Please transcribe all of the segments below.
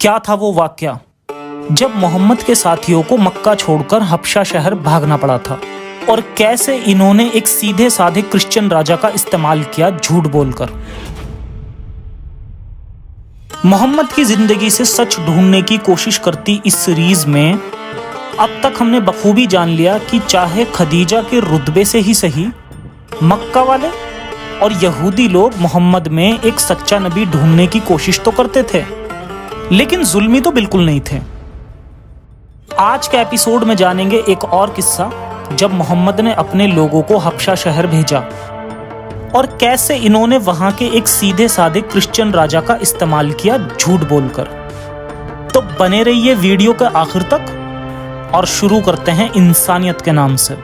کیا تھا وہ واقعہ جب محمد کے ساتھیوں کو مکہ چھوڑ کر حبشہ شہر بھاگنا پڑا تھا، اور کیسے انہوں نے ایک سیدھے سادھے کرسچن راجا کا استعمال کیا جھوٹ بول کر۔ محمد کی زندگی سے سچ ڈھونڈنے کی کوشش کرتی اس سیریز میں اب تک ہم نے بخوبی جان لیا کہ چاہے خدیجہ کے رتبے سے ہی صحیح، مکہ والے اور یہودی لوگ محمد میں ایک سچا نبی ڈھونڈنے کی کوشش تو کرتے تھے، لیکن ظلمی تو بالکل نہیں تھے۔ آج کے ایپیسوڈ میں جانیں گے ایک اور قصہ جب محمد نے اپنے لوگوں کو حبشہ شہر بھیجا اور کیسے انہوں نے وہاں کے ایک سیدھے سادھے کرسچن راجا کا استعمال کیا جھوٹ بول کر۔ تو بنے رہیے ویڈیو کے آخر تک اور شروع کرتے ہیں انسانیت کے نام سے۔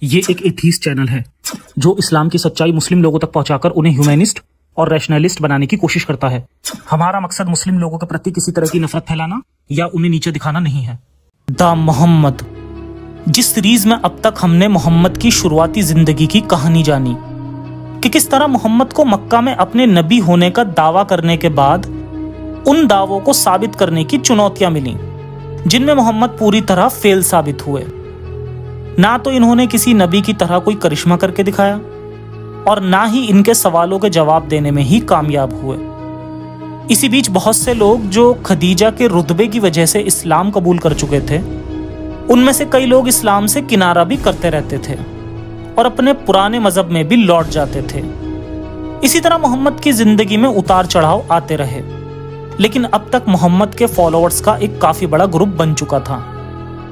یہ ایک ایتھیسٹ چینل ہے جو اسلام کی سچائی مسلم لوگوں تک پہنچا کر انہیں ہیومینسٹ اور ریشنلسٹ بنانے کی کوشش کرتا ہے۔ ہمارا مقصد مسلم لوگوں کے پرتی کسی طرح کی نفرت پھیلانا یا انہیں نیچے دکھانا نہیں ہے۔ دا محمد، جس سیریز میں اب تک ہم نے محمد کی شروعاتی زندگی کی کہانی جانی کہ کس طرح محمد کو مکہ میں اپنے نبی ہونے کا دعویٰ کرنے کے بعد ان دعووں کو ثابت کرنے کی چنوتیاں ملیں جن میں محمد پوری طرح فیل ثابت ہوئے۔ نہ تو انہوں نے کسی نبی کی طرح کوئی کرشمہ کر کے دکھایا اور نہ ہی ان کے سوالوں کے جواب دینے میں ہی کامیاب ہوئے۔ اسی بیچ بہت سے لوگ جو خدیجہ کے رتبے کی وجہ سے اسلام قبول کر چکے تھے، ان میں سے کئی لوگ اسلام سے کنارہ بھی کرتے رہتے تھے اور اپنے پرانے مذہب میں بھی لوٹ جاتے تھے۔ اسی طرح محمد کی زندگی میں اتار چڑھاؤ آتے رہے، لیکن اب تک محمد کے فالوورز کا ایک کافی بڑا گروپ بن چکا تھا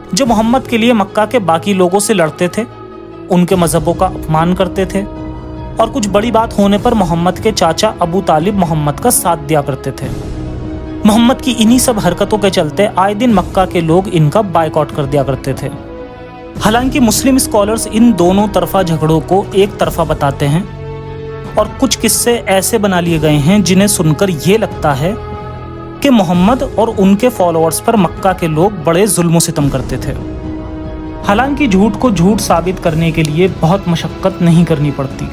جو محمد کے لیے مکہ کے باقی لوگوں سے لڑتے تھے، ان کے مذہبوں کا اپمان کرتے تھے، اور کچھ بڑی بات ہونے پر محمد کے چاچا ابو طالب محمد کا ساتھ دیا کرتے تھے۔ محمد کی انہی سب حرکتوں کے چلتے آئے دن مکہ کے لوگ ان کا بائیکاٹ کر دیا کرتے تھے۔ حالانکہ مسلم اسکالرز ان دونوں طرفہ جھگڑوں کو ایک طرفہ بتاتے ہیں، اور کچھ قصے ایسے بنا لیے گئے ہیں جنہیں سن کر یہ لگتا ہے کہ محمد اور ان کے فالوورز پر مکہ کے لوگ بڑے ظلم و ستم کرتے تھے۔ حالانکہ جھوٹ کو جھوٹ ثابت کرنے کے لیے بہت مشقت نہیں کرنی پڑتی۔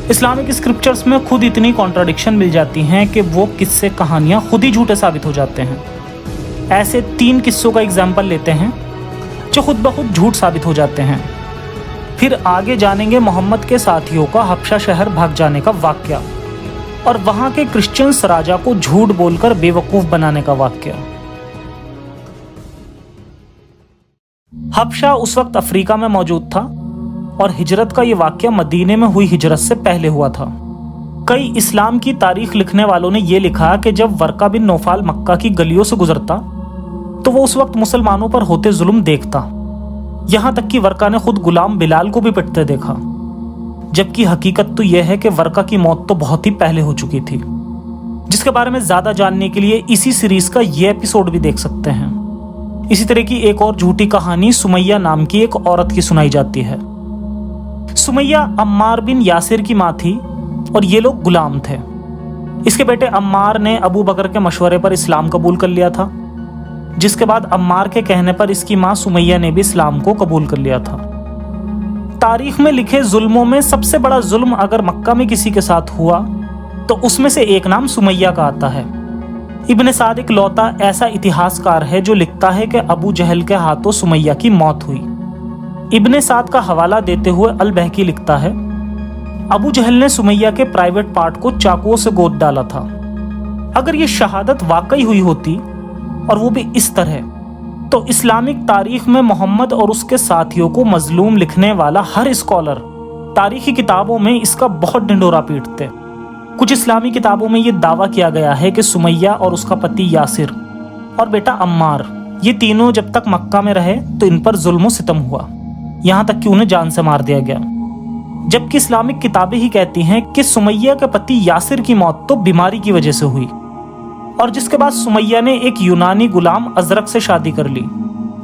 اسلامک اسکرپچرز میں خود اتنی کانٹراڈکشن مل جاتی ہیں کہ وہ قصے کہانیاں خود ہی جھوٹے ثابت ہو جاتے ہیں۔ ایسے 3 قصوں کا اگزامپل لیتے ہیں جو خود بخود جھوٹ ثابت ہو جاتے ہیں۔ پھر آگے جانیں گے محمد کے ساتھیوں کا حبشہ شہر بھاگ جانے کا واقعہ اور وہاں کے کرسچنز راجا کو جھوٹ بول کر بے وقوف بنانے کا واقعہ۔ حبشہ اس وقت افریقہ میں موجود تھا اور ہجرت کا یہ واقعہ مدینے میں ہوئی ہجرت سے پہلے ہوا تھا۔ کئی اسلام کی تاریخ لکھنے والوں نے یہ لکھا کہ جب ورقہ بن نوفل مکہ کی گلیوں سے گزرتا تو وہ اس وقت مسلمانوں پر ہوتے ظلم دیکھتا، یہاں تک کہ ورقہ نے خود غلام بلال کو بھی پٹتے دیکھا، جبکہ حقیقت تو یہ ہے کہ ورقہ کی موت تو بہت ہی پہلے ہو چکی تھی، جس کے بارے میں زیادہ جاننے کے لیے اسی سیریز کا یہ ایپیسوڈ بھی دیکھ سکتے ہیں۔ اسی طرح کی ایک اور جھوٹی کہانی سمیہ نام کی ایک عورت کی سنائی جاتی ہے۔ سمیہ عمار بن یاسر کی ماں تھی اور یہ لوگ غلام تھے۔ اس کے بیٹے عمار نے ابو بکر کے مشورے پر اسلام قبول کر لیا تھا، جس کے بعد عمار کے کہنے پر اس کی ماں سمیہ نے بھی اسلام کو قبول کر لیا تھا۔ تاریخ میں لکھے ظلموں میں سب سے بڑا ظلم اگر مکہ میں کسی کے ساتھ ہوا تو اس میں سے ایک نام سمیہ کا آتا ہے۔ ابن سعد اکلوتا ایسا اتہاس کار ہے جو لکھتا ہے کہ ابو جہل کے ہاتھوں سمیہ کی موت ہوئی۔ ابن سعد کا حوالہ دیتے ہوئے البہقی لکھتا ہے، ابو جہل نے سمیہ کے پرائیویٹ پارٹ کو چاقوؤں سے گود ڈالا تھا۔ اگر یہ شہادت واقعی ہوئی ہوتی اور وہ بھی اس طرح، تو اسلامک تاریخ میں محمد اور اس کے ساتھیوں کو مظلوم لکھنے والا ہر اسکالر تاریخی کتابوں میں اس کا بہت ڈھنڈورا پیٹتے۔ کچھ اسلامی کتابوں میں یہ دعویٰ کیا گیا ہے کہ سمیہ اور اس کا پتی یاسر اور بیٹا عمار، یہ تینوں جب تک مکہ میں رہے تو ان پر ظلم و ستم ہوا، یہاں تک کہ انہیں جان سے مار دیا گیا، جبکہ اسلامک کتابیں ہی کہتی ہیں کہ سمیہ کے پتی یاسر کی موت تو بیماری کی وجہ سے ہوئی، اور جس کے بعد سمیہ نے ایک یونانی غلام ازرق سے شادی کر لی،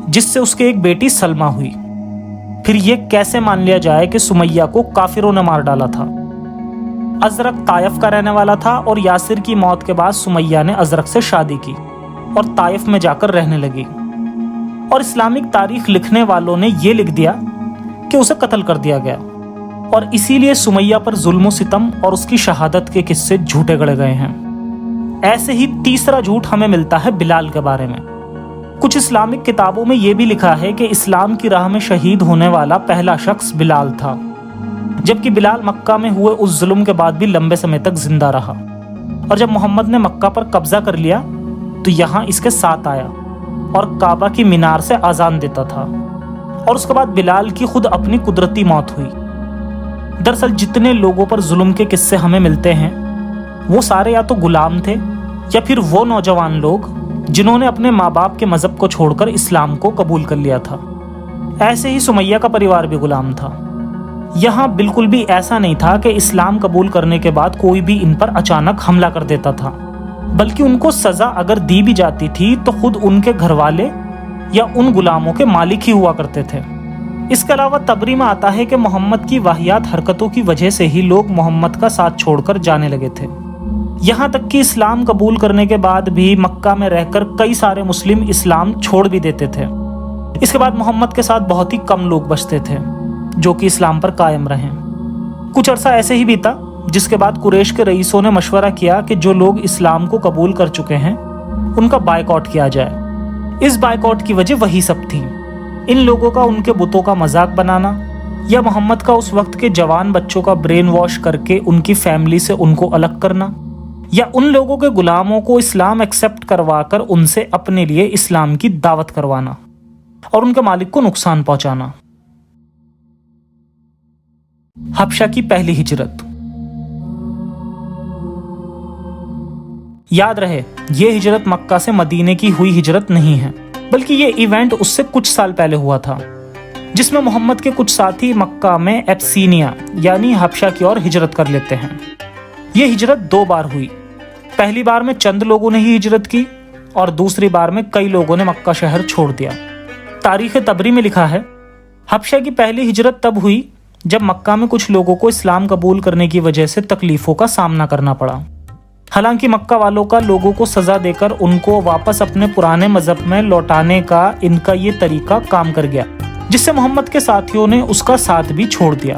جس سے اس کے ایک بیٹی سلمہ ہوئی۔ پھر یہ کیسے مان لیا جائے کہ سمیہ کو کافروں نے مار ڈالا تھا؟ ازرق طائف کا رہنے والا تھا اور یاسر کی موت کے بعد سمیہ نے ازرق سے شادی کی، اور طائف میں جا کر رہنے لگی، اور اسلامک تاریخ لکھنے والوں نے یہ لکھ دیا کہ اسے قتل کر دیا گیا، اور اسی لیے سمیہ پر ظلم و ستم اور اس کی شہادت کے قصے جھوٹے گڑے گئے ہیں۔ ایسے ہی تیسرا جھوٹ ہمیں ملتا ہے بلال کے بارے میں۔ کچھ اسلامک کتابوں میں یہ بھی لکھا ہے کہ اسلام کی راہ میں شہید ہونے والا پہلا شخص بلال تھا، جبکہ بلال مکہ میں ہوئے اس ظلم کے بعد بھی لمبے سمے تک زندہ رہا، اور جب محمد نے مکہ پر قبضہ کر لیا تو یہاں اس کے ساتھ آیا اور کعبہ کی مینار سے اذان دیتا تھا، اور اس کے بعد بلال کی خود اپنی قدرتی موت ہوئی۔ دراصل جتنے لوگوں پر ظلم کے قصے ہمیں ملتے ہیں وہ سارے یا تو غلام تھے یا پھر وہ نوجوان لوگ جنہوں نے اپنے ماں باپ کے مذہب کو چھوڑ کر اسلام کو قبول کر لیا تھا۔ ایسے ہی سمیہ کا پریوار بھی غلام تھا۔ یہاں بالکل بھی ایسا نہیں تھا کہ اسلام قبول کرنے کے بعد کوئی بھی ان پر اچانک حملہ کر دیتا تھا، بلکہ ان کو سزا اگر دی بھی جاتی تھی تو خود ان کے گھر والے یا ان غلاموں کے مالک ہی ہوا کرتے تھے۔ اس کے علاوہ تبری میں آتا ہے کہ محمد کی واہیات حرکتوں کی وجہ سے ہی لوگ محمد کا ساتھ چھوڑ کر جانے لگے تھے، یہاں تک کہ اسلام قبول کرنے کے بعد بھی مکہ میں رہ کر کئی سارے مسلم اسلام چھوڑ بھی دیتے تھے۔ اس کے بعد محمد کے ساتھ بہت ہی کم لوگ بچتے تھے جو کہ اسلام پر قائم رہیں۔ کچھ عرصہ ایسے ہی بیتا جس کے بعد قریش کے رئیسوں نے مشورہ کیا کہ جو لوگ اسلام کو قبول کر چکے ہیں ان کا بائیکاٹ کیا جائے۔ اس بائیکاٹ کی وجہ وہی سب تھی، ان لوگوں کا ان کے بتوں کا مذاق بنانا، یا محمد کا اس وقت کے جوان بچوں کا برین واش کر کے ان کی فیملی سے ان کو الگ کرنا، یا ان لوگوں کے غلاموں کو اسلام ایکسیپٹ کروا کر ان سے اپنے لیے اسلام کی دعوت کروانا اور ان کے مالک کو نقصان پہنچانا۔ حبشہ کی پہلی ہجرت۔ یاد رہے یہ ہجرت مکہ سے مدینے کی ہوئی ہجرت نہیں ہے، بلکہ یہ ایونٹ اس سے کچھ سال پہلے ہوا تھا، جس میں محمد کے کچھ ساتھی مکہ میں ایبسینیا یعنی حبشہ کی اور ہجرت کر لیتے ہیں۔ یہ ہجرت 2 بار ہوئی، پہلی بار میں چند لوگوں نے ہی ہجرت کی اور دوسری بار میں کئی لوگوں نے مکہ شہر چھوڑ دیا۔ تاریخ تبری میں لکھا ہے حبشہ کی پہلی ہجرت تب ہوئی جب مکہ میں کچھ لوگوں کو اسلام قبول کرنے کی وجہ سے تکلیفوں کا سامنا کرنا پڑا۔ حالانکہ مکہ والوں کا لوگوں کو سزا دے کر ان کو واپس اپنے پرانے مذہب میں لوٹانے کا ان کا یہ طریقہ کام کر گیا، جس سے محمد کے ساتھیوں نے اس کا ساتھ بھی چھوڑ دیا۔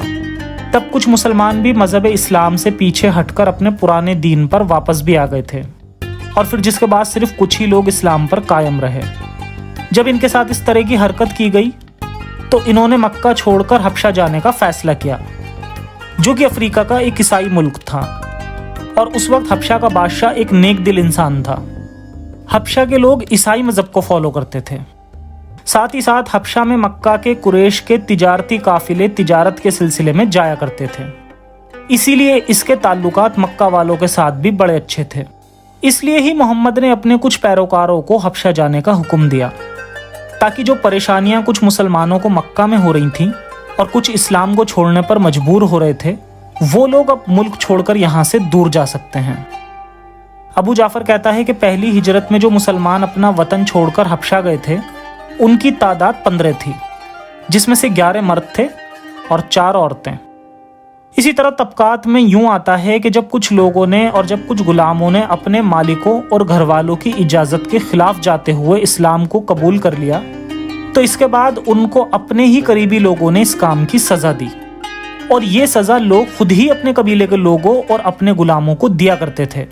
تب کچھ مسلمان بھی مذہب اسلام سے پیچھے ہٹ کر اپنے پرانے دین پر واپس بھی آ گئے تھے، اور پھر جس کے بعد صرف کچھ ہی لوگ اسلام پر قائم رہے۔ جب ان کے ساتھ اس طرح کی حرکت کی گئی تو انہوں نے مکہ چھوڑ کر حبشہ جانے کا فیصلہ کیا، جو کہ افریقہ کا ایک عیسائی ملک تھا، اور اس وقت حبشہ کا بادشاہ ایک نیک دل انسان تھا۔ حبشہ کے لوگ عیسائی مذہب کو فالو کرتے تھے۔ ساتھ ہی ساتھ حبشہ میں مکہ کے قریش کے تجارتی قافلے تجارت کے سلسلے میں جایا کرتے تھے، اسی لیے اس کے تعلقات مکہ والوں کے ساتھ بھی بڑے اچھے تھے۔ اس لیے ہی محمد نے اپنے کچھ پیروکاروں کو حبشہ جانے کا حکم دیا، تاکہ جو پریشانیاں کچھ مسلمانوں کو مکہ میں ہو رہی تھیں اور کچھ اسلام کو چھوڑنے پر مجبور ہو رہے تھے، وہ لوگ اب ملک چھوڑ کر یہاں سے دور جا سکتے ہیں۔ ابو جعفر کہتا ہے کہ پہلی ہجرت میں جو مسلمان اپنا وطن چھوڑ کر حبشہ گئے تھے ان کی تعداد 15 تھی، جس میں سے 11 مرد تھے اور 4 عورتیں۔ اسی طرح طبقات میں یوں آتا ہے کہ جب کچھ لوگوں نے اور جب کچھ غلاموں نے اپنے مالکوں اور گھر والوں کی اجازت کے خلاف جاتے ہوئے اسلام کو قبول کر لیا تو اس کے بعد ان کو اپنے ہی قریبی لوگوں نے اس کام کی سزا دی، اور یہ سزا لوگ خود ہی اپنے قبیلے کے لوگوں اور اپنے غلاموں کو دیا کرتے تھے۔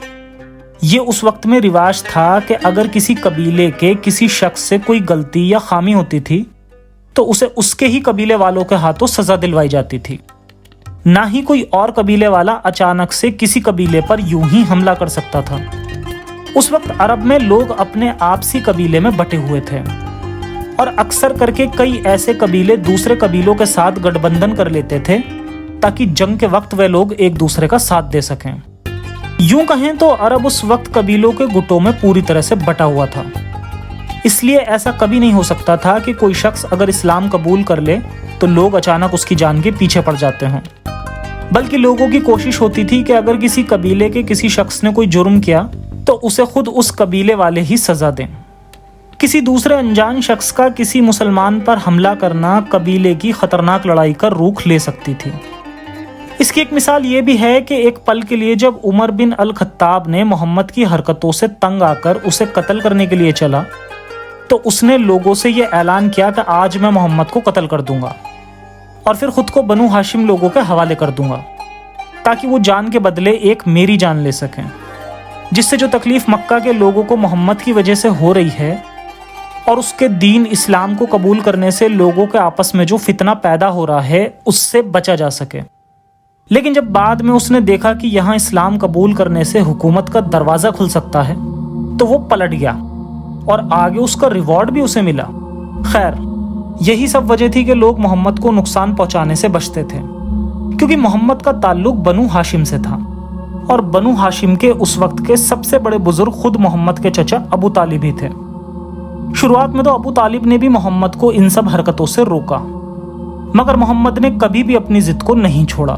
یہ اس وقت میں رواج تھا کہ اگر کسی قبیلے کے کسی شخص سے کوئی غلطی یا خامی ہوتی تھی تو اسے اس کے ہی قبیلے والوں کے ہاتھوں سزا دلوائی جاتی تھی، نہ ہی کوئی اور قبیلے والا اچانک سے کسی قبیلے پر یوں ہی حملہ کر سکتا تھا۔ اس وقت عرب میں لوگ اپنے آپسی قبیلے میں بٹے ہوئے تھے، اور اکثر کر کے کئی ایسے قبیلے دوسرے قبیلوں کے ساتھ گٹھ بندھن کر لیتے تھے تاکہ جنگ کے وقت وہ لوگ ایک دوسرے کا ساتھ دے سکیں۔ یوں کہیں تو عرب اس وقت قبیلوں کے گٹوں میں پوری طرح سے بٹا ہوا تھا، اس لیے ایسا کبھی نہیں ہو سکتا تھا کہ کوئی شخص اگر اسلام قبول کر لے تو لوگ اچانک اس کی جان کے پیچھے پڑ جاتے ہوں، بلکہ لوگوں کی کوشش ہوتی تھی کہ اگر کسی قبیلے کے کسی شخص نے کوئی جرم کیا تو اسے خود اس قبیلے والے ہی سزا دیں۔ کسی دوسرے انجان شخص کا کسی مسلمان پر حملہ کرنا قبیلے کی خطرناک لڑائی کا رخ لے سکتی تھی۔ اس کی ایک مثال یہ بھی ہے کہ ایک پل کے لیے جب عمر بن الخطاب نے محمد کی حرکتوں سے تنگ آ کر اسے قتل کرنے کے لیے چلا تو اس نے لوگوں سے یہ اعلان کیا کہ آج میں محمد کو قتل کر دوں گا اور پھر خود کو بنو ہاشم لوگوں کے حوالے کر دوں گا تاکہ وہ جان کے بدلے ایک میری جان لے سکیں، جس سے جو تکلیف مکہ کے لوگوں کو محمد کی وجہ سے ہو رہی ہے اور اس کے دین اسلام کو قبول کرنے سے لوگوں کے آپس میں جو فتنہ پیدا ہو رہا ہے اس سے بچا جا سکے۔ لیکن جب بعد میں اس نے دیکھا کہ یہاں اسلام قبول کرنے سے حکومت کا دروازہ کھل سکتا ہے تو وہ پلٹ گیا اور آگے اس کا ریوارڈ بھی اسے ملا۔ خیر، یہی سب وجہ تھی کہ لوگ محمد کو نقصان پہنچانے سے بچتے تھے، کیونکہ محمد کا تعلق بنو ہاشم سے تھا اور بنو ہاشم کے اس وقت کے سب سے بڑے بزرگ خود محمد کے چچا ابو طالب ہی تھے۔ شروعات میں تو ابو طالب نے بھی محمد کو ان سب حرکتوں سے روکا، مگر محمد نے کبھی بھی اپنی ضد کو نہیں چھوڑا،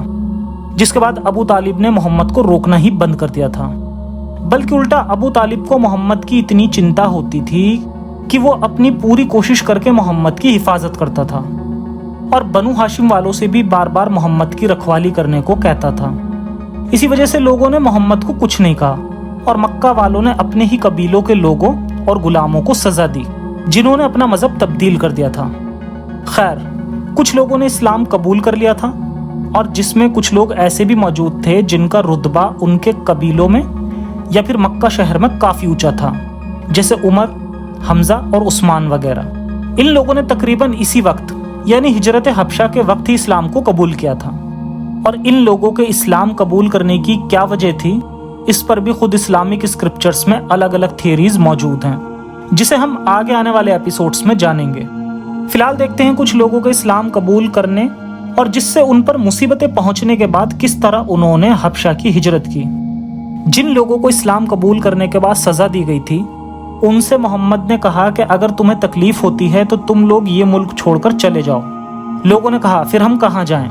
جس کے بعد ابو طالب نے محمد کو روکنا ہی بند کر دیا تھا۔ بلکہ الٹا ابو طالب کو محمد کی اتنی چنتا ہوتی تھی کہ وہ اپنی پوری کوشش کر کے محمد کی حفاظت کرتا تھا اور بنو ہاشم والوں سے بھی بار بار محمد کی رکھوالی کرنے کو کہتا تھا۔ اسی وجہ سے لوگوں نے محمد کو کچھ نہیں کہا اور مکہ والوں نے اپنے ہی قبیلوں کے لوگوں اور غلاموں کو سزا دی جنہوں نے اپنا مذہب تبدیل کر دیا تھا۔ خیر، کچھ لوگوں نے اسلام قبول کر لیا تھا اور جس میں کچھ لوگ ایسے بھی موجود تھے جن کا رتبہ ان کے قبیلوں میں یا پھر مکہ شہر میں کافی اونچا تھا، جیسے عمر، حمزہ اور عثمان وغیرہ۔ ان لوگوں نے تقریباً اسی وقت یعنی ہجرت حبشہ کے وقت ہی اسلام کو قبول کیا تھا، اور ان لوگوں کے اسلام قبول کرنے کی کیا وجہ تھی اس پر بھی خود اسلامک اسکرپچرز میں الگ الگ تھیوریز موجود ہیں، جسے ہم آگے آنے والے ایپیسوڈز میں جانیں گے۔ فی الحال دیکھتے ہیں کچھ لوگوں کے اسلام قبول کرنے اور جس سے ان پر مصیبتیں پہنچنے کے بعد کس طرح انہوں نے حبشہ کی ہجرت کی۔ جن لوگوں کو اسلام قبول کرنے کے بعد سزا دی گئی تھی ان سے محمد نے کہا کہ اگر تمہیں تکلیف ہوتی ہے تو تم لوگ یہ ملک چھوڑ کر چلے جاؤ۔ لوگوں نے کہا پھر ہم کہاں جائیں؟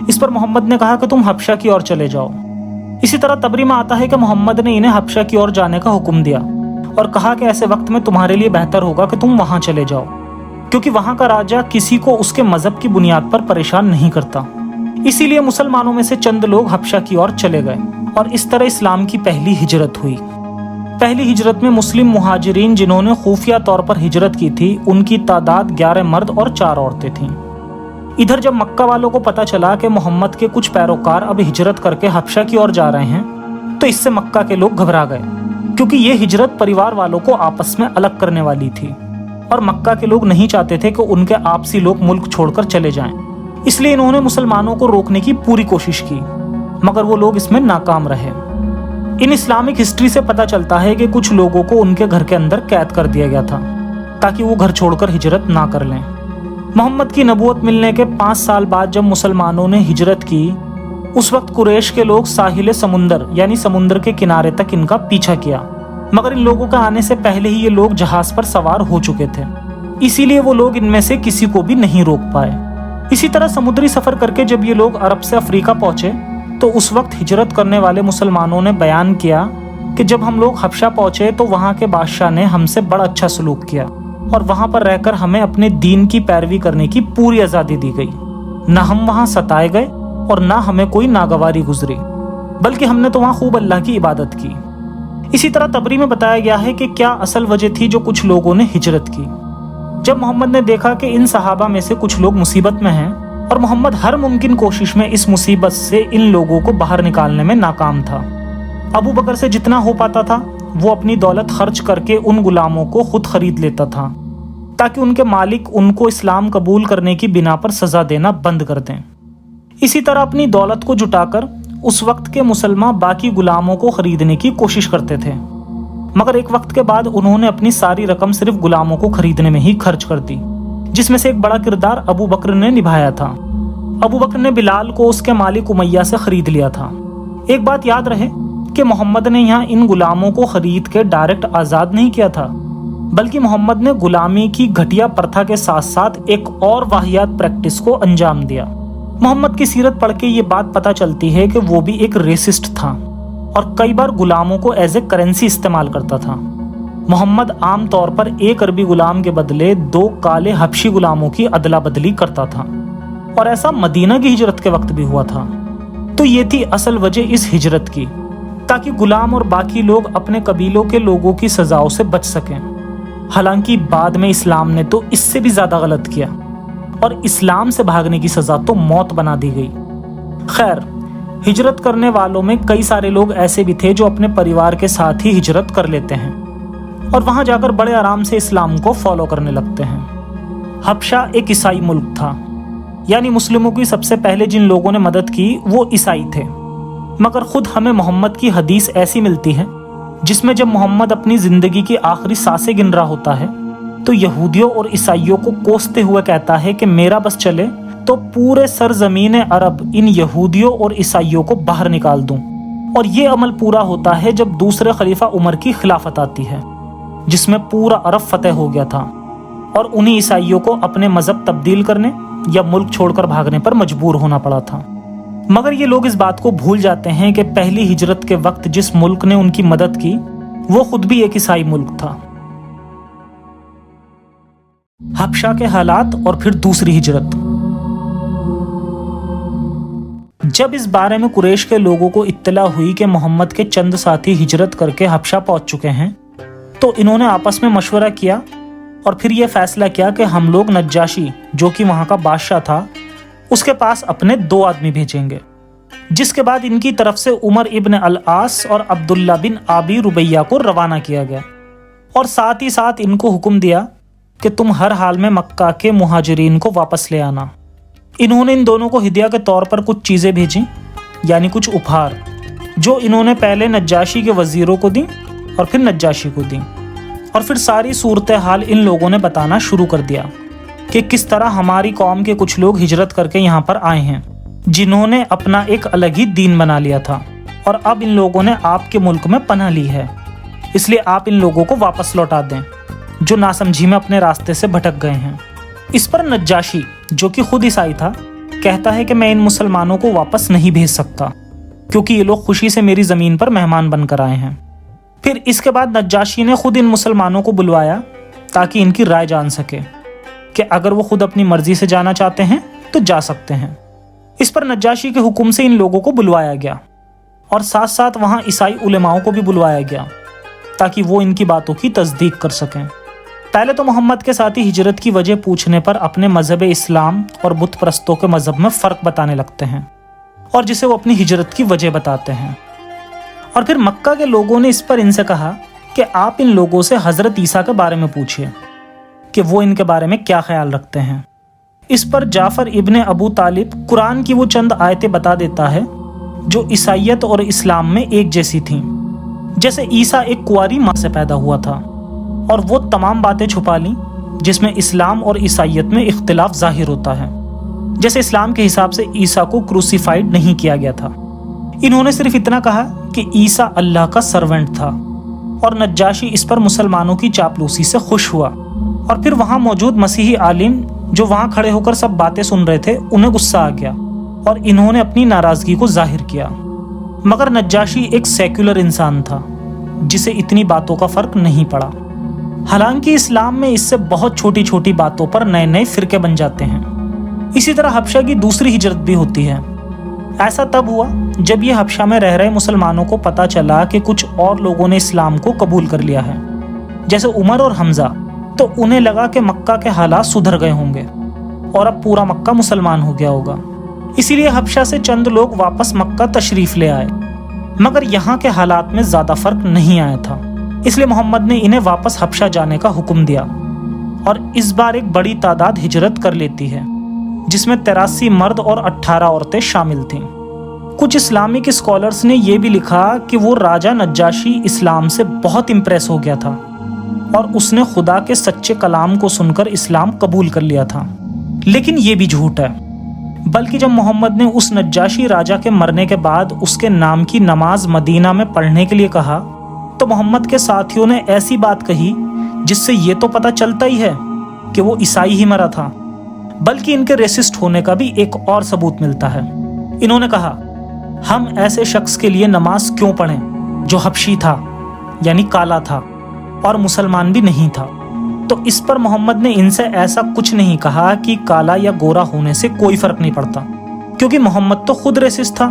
اس پر محمد نے کہا کہ تم حبشہ کی اور چلے جاؤ۔ اسی طرح تبری میں آتا ہے کہ محمد نے انہیں حبشہ کی اور جانے کا حکم دیا اور کہا کہ ایسے وقت میں تمہارے لیے بہتر ہوگا کہ تم وہاں چلے جاؤ، کیونکہ وہاں کا راجہ کسی کو اس کے مذہب کی بنیاد پر پریشان نہیں کرتا۔ اسی لیے مسلمانوں میں سے چند لوگ حبشہ کی اور چلے گئے اور اس طرح اسلام کی پہلی ہجرت ہوئی۔ پہلی ہجرت میں مسلم مہاجرین جنہوں نے خفیہ طور پر ہجرت کی تھی ان کی تعداد 11 مرد اور 4 عورتیں تھیں۔ ادھر جب مکہ والوں کو پتہ چلا کہ محمد کے کچھ پیروکار اب ہجرت کر کے حبشہ کی اور جا رہے ہیں تو اس سے مکہ کے لوگ گھبرا گئے، کیونکہ یہ ہجرت پریوار والوں کو آپس میں الگ کرنے والی تھی اور مکہ کے لوگ نہیں چاہتے تھے کہ ان کے آپسی لوگ ملک چھوڑ کر چلے جائیں۔ اس لیے انہوں نے مسلمانوں کو روکنے کی پوری کوشش کی، مگر وہ لوگ اس میں ناکام رہے۔ ان اسلامک ہسٹری سے پتہ چلتا ہے کہ کچھ لوگوں کو ان کے گھر کے اندر قید کر دیا گیا تھا تاکہ وہ گھر چھوڑ کر ہجرت نہ کر لیں۔ محمد کی نبوت ملنے کے 5 سال بعد جب مسلمانوں نے ہجرت کی اس وقت قریش کے لوگ ساحل سمندر یعنی سمندر کے کنارے تک ان کا پیچھا کیا، مگر ان لوگوں کے آنے سے پہلے ہی یہ لوگ جہاز پر سوار ہو چکے تھے، اسی لیے وہ لوگ ان میں سے کسی کو بھی نہیں روک پائے۔ اسی طرح سمندری سفر کر کے جب یہ لوگ عرب سے افریقہ پہنچے تو اس وقت ہجرت کرنے والے مسلمانوں نے بیان کیا کہ جب ہم لوگ حبشہ پہنچے تو وہاں کے بادشاہ نے ہم سے بڑا اچھا سلوک کیا اور وہاں پر رہ کر ہمیں اپنے دین کی پیروی کرنے کی پوری آزادی دی گئی، نہ ہم وہاں ستائے گئے اور نہ ہمیں کوئی ناگواری گزری، بلکہ ہم نے تو وہاں خوب اللہ کی عبادت کی۔ اسی طرح تبری میں بتایا گیا ہے کہ کیا اصل وجہ تھی جو کچھ لوگوں نے ہجرت کی۔ جب محمد نے دیکھا کہ ان صحابہ میں سے کچھ لوگ مصیبت میں ہیں اور محمد ہر ممکن کوشش میں اس مصیبت سے ان لوگوں کو باہر نکالنے میں ناکام تھا، ابو بکر سے جتنا ہو پاتا تھا وہ اپنی دولت خرچ کر کے ان غلاموں کو خود خرید لیتا تھا تاکہ ان کے مالک ان کو اسلام قبول کرنے کی بنا پر سزا دینا بند کر دیں۔ اسی طرح اپنی دولت کو جٹا کر اس وقت کے مسلمان باقی غلاموں کو خریدنے کی کوشش کرتے تھے، مگر ایک وقت کے بعد انہوں نے اپنی ساری رقم صرف غلاموں کو خریدنے میں ہی خرچ کر دی، جس میں سے ایک بڑا کردار ابو بکر نے نبھایا تھا۔ ابو بکر نے بلال کو اس کے مالک امیہ سے خرید لیا تھا۔ ایک بات یاد رہے کہ محمد نے یہاں ان غلاموں کو خرید کے ڈائریکٹ آزاد نہیں کیا تھا، بلکہ محمد نے غلامی کی گھٹیا پرتھا کے ساتھ ساتھ ایک اور واہیات پریکٹس کو انجام دیا۔ محمد کی سیرت پڑھ کے یہ بات پتہ چلتی ہے کہ وہ بھی ایک ریسسٹ تھا اور کئی بار غلاموں کو ایز اے کرنسی استعمال کرتا تھا۔ محمد عام طور پر ایک عربی غلام کے بدلے 2 کالے حبشی غلاموں کی ادلا بدلی کرتا تھا، اور ایسا مدینہ کی ہجرت کے وقت بھی ہوا تھا۔ تو یہ تھی اصل وجہ اس ہجرت کی، تاکہ غلام اور باقی لوگ اپنے قبیلوں کے لوگوں کی سزاؤں سے بچ سکیں۔ حالانکہ بعد میں اسلام نے تو اس سے بھی زیادہ غلط کیا، اور اسلام سے بھاگنے کی سزا تو موت بنا دی گئی۔ خیر، ہجرت کرنے والوں میں کئی سارے لوگ ایسے بھی تھے جو اپنے پریوار کے ساتھ ہی ہجرت کر لیتے ہیں اور وہاں جا کر بڑے آرام سے اسلام کو فالو کرنے لگتے ہیں۔ حبشہ ایک عیسائی ملک تھا، یعنی مسلموں کی سب سے پہلے جن لوگوں نے مدد کی وہ عیسائی تھے۔ مگر خود ہمیں محمد کی حدیث ایسی ملتی ہے جس میں جب محمد اپنی زندگی کی آخری سانسیں گن رہا ہوتا ہے تو یہودیوں اور عیسائیوں کو کوستے ہوئے کہتا ہے کہ میرا بس چلے تو پورے سرزمین عرب ان یہودیوں اور عیسائیوں کو باہر نکال دوں۔ اور یہ عمل پورا ہوتا ہے جب دوسرے خلیفہ عمر کی خلافت آتی ہے، جس میں پورا عرب فتح ہو گیا تھا اور انہی عیسائیوں کو اپنے مذہب تبدیل کرنے یا ملک چھوڑ کر بھاگنے پر مجبور ہونا پڑا تھا۔ مگر یہ لوگ اس بات کو بھول جاتے ہیں کہ پہلی ہجرت کے وقت جس ملک نے ان کی مدد کی وہ خود بھی ایک عیسائی ملک تھا۔ حبشہ کے حالات اور پھر دوسری ہجرت۔ جب اس بارے میں قریش کے لوگوں کو اطلاع ہوئی کہ محمد کے چند ساتھی ہجرت کر کے حبشہ پہنچ چکے ہیں تو انہوں نے آپس میں مشورہ کیا اور پھر یہ فیصلہ کیا کہ ہم لوگ نجاشی، جو کہ وہاں کا بادشاہ تھا، اس کے پاس اپنے 2 آدمی بھیجیں گے، جس کے بعد ان کی طرف سے عمر ابن العاص اور عبداللہ بن آبی ربیہ کو روانہ کیا گیا، اور ساتھ ہی ساتھ ان کو حکم دیا کہ تم ہر حال میں مکہ کے مہاجرین کو واپس لے آنا۔ انہوں نے ان دونوں کو ہدیہ کے طور پر کچھ چیزیں بھیجیں، یعنی کچھ اپہار، جو انہوں نے پہلے نجاشی کے وزیروں کو دیں اور پھر نجاشی کو دیں، اور پھر ساری صورتحال ان لوگوں نے بتانا شروع کر دیا کہ کس طرح ہماری قوم کے کچھ لوگ ہجرت کر کے یہاں پر آئے ہیں، جنہوں نے اپنا ایک الگ ہی دین بنا لیا تھا، اور اب ان لوگوں نے آپ کے ملک میں پناہ لی ہے، اس لیے آپ ان لوگوں کو واپس لوٹا دیں جو ناسمجھی میں اپنے راستے سے بھٹک گئے ہیں۔ اس پر نجاشی، جو کہ خود عیسائی تھا، کہتا ہے کہ میں ان مسلمانوں کو واپس نہیں بھیج سکتا کیونکہ یہ لوگ خوشی سے میری زمین پر مہمان بن کر آئے ہیں۔ پھر اس کے بعد نجاشی نے خود ان مسلمانوں کو بلوایا تاکہ ان کی رائے جان سکے کہ اگر وہ خود اپنی مرضی سے جانا چاہتے ہیں تو جا سکتے ہیں۔ اس پر نجاشی کے حکم سے ان لوگوں کو بلوایا گیا اور ساتھ ساتھ وہاں عیسائی علماؤں کو بھی بلوایا گیا تاکہ وہ ان کی باتوں کی تصدیق کر سکیں۔ پہلے تو محمد کے ساتھی ہجرت کی وجہ پوچھنے پر اپنے مذہب اسلام اور بت پرستوں کے مذہب میں فرق بتانے لگتے ہیں اور جسے وہ اپنی ہجرت کی وجہ بتاتے ہیں۔ اور پھر مکہ کے لوگوں نے اس پر ان سے کہا کہ آپ ان لوگوں سے حضرت عیسیٰ کے بارے میں پوچھئے کہ وہ ان کے بارے میں کیا خیال رکھتے ہیں۔ اس پر جعفر ابن ابو طالب قرآن کی وہ چند آیتیں بتا دیتا ہے جو عیسائیت اور اسلام میں ایک جیسی تھیں، جیسے عیسیٰ ایک کنواری ماں سے پیدا ہوا تھا، اور وہ تمام باتیں چھپا لیں جس میں اسلام اور عیسائیت میں اختلاف ظاہر ہوتا ہے، جیسے اسلام کے حساب سے عیسیٰ کو کروسیفائیڈ نہیں کیا گیا تھا۔ انہوں نے صرف اتنا کہا کہ عیسیٰ اللہ کا سرونٹ تھا، اور نجاشی اس پر مسلمانوں کی چاپلوسی سے خوش ہوا، اور پھر وہاں موجود مسیحی عالم جو وہاں کھڑے ہو کر سب باتیں سن رہے تھے انہیں غصہ آ گیا اور انہوں نے اپنی ناراضگی کو ظاہر کیا۔ مگر نجاشی ایک سیکولر انسان تھا جسے اتنی باتوں کا فرق نہیں پڑا، حالانکہ اسلام میں اس سے بہت چھوٹی چھوٹی باتوں پر نئے نئے فرقے بن جاتے ہیں۔ اسی طرح حبشہ کی دوسری ہجرت بھی ہوتی ہے۔ ایسا تب ہوا جب یہ حبشہ میں رہ رہے مسلمانوں کو پتہ چلا کہ کچھ اور لوگوں نے اسلام کو قبول کر لیا ہے، جیسے عمر اور حمزہ، تو انہیں لگا کہ مکہ کے حالات سدھر گئے ہوں گے اور اب پورا مکہ مسلمان ہو گیا ہوگا، اسی لیے حبشہ سے چند لوگ واپس مکہ تشریف لے آئے۔ مگر یہاں کے حالات میں زیادہ فرق نہیں آیا تھا، اس لیے محمد نے انہیں واپس حبشہ جانے کا حکم دیا، اور اس بار ایک بڑی تعداد ہجرت کر لیتی ہے جس میں 83 مرد اور 18 عورتیں شامل تھیں۔ کچھ اسلامک اسکالرز نے یہ بھی لکھا کہ وہ راجہ نجاشی اسلام سے بہت امپریس ہو گیا تھا اور اس نے خدا کے سچے کلام کو سن کر اسلام قبول کر لیا تھا، لیکن یہ بھی جھوٹ ہے، بلکہ جب محمد نے اس نجاشی راجہ کے مرنے کے بعد اس کے نام کی نماز مدینہ میں پڑھنے کے لیے کہا تو محمد کے ساتھیوں نے ایسی بات کہی جس سے یہ تو پتہ چلتا ہی ہے کہ وہ عیسائی ہی مرا تھا، بلکہ ان کے ریسسٹ ہونے کا بھی ایک اور ثبوت ملتا ہے۔ انہوں نے کہا، ہم ایسے شخص کے لیے نماز کیوں پڑھیں جو حبشی تھا، یعنی کالا تھا، اور مسلمان بھی نہیں تھا؟ تو اس پر محمد نے ان سے ایسا کچھ نہیں کہا کہ کالا یا گورا ہونے سے کوئی فرق نہیں پڑتا، کیونکہ محمد تو خود ریسسٹ تھا